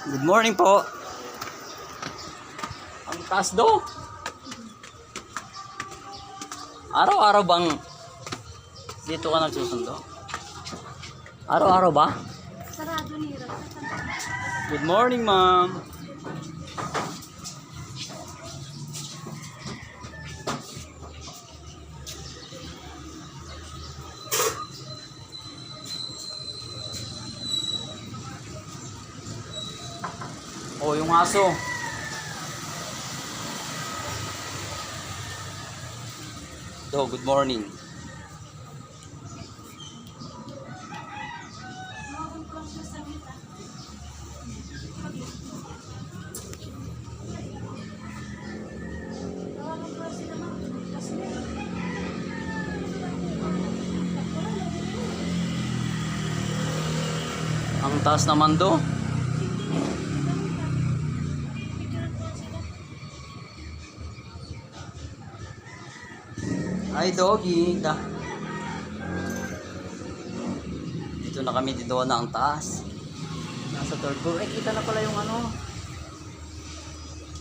Good morning po. Ang taas do. Araw-araw bang dito ka nagsusundo? Araw-araw ba? Sarado nila. Good morning, ma'am. Oh, yung aso. Do, good morning. Ang taas naman do. Ay, doggy. Dito na kami, dito na ang taas. Nasa third floor. Ay, kita na pala yung ano.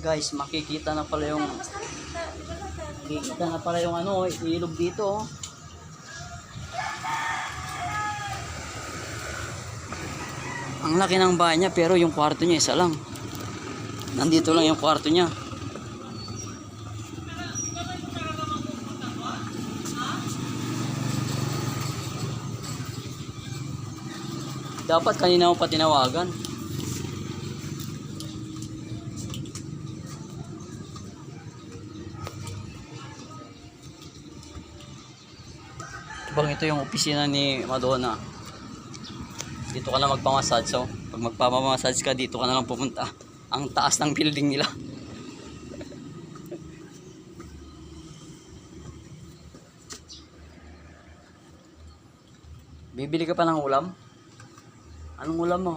Guys, makikita na pala yung ano, ilog dito. Ang laki ng bahay niya, pero yung kwarto niya isa lang. Nandito lang yung kwarto niya. Dapat kanina mo pa tinawagan. Bang ito yung opisina ni Madonna. Dito ka na magpamassage. So, pag magpapamassage ka, dito ka na lang pupunta. Ang taas ng building nila. Bibili ka pa ng ulam? Anong ulam mo?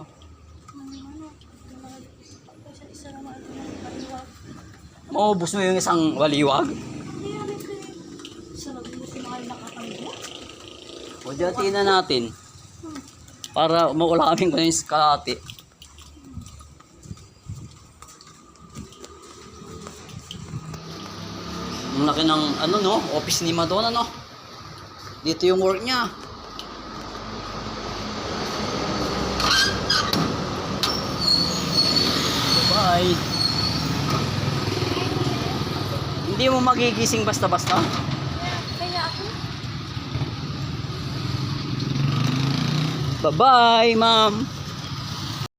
Maubos mo yung isang waliwag? O diyatiin na natin. Para maulamin ko na yung kalahati. Ang laki ng ano no, office ni Madonna no. Dito yung work niya. Bye. Hindi mo magigising basta-basta. Kaya ako. Bye-bye, ma'am.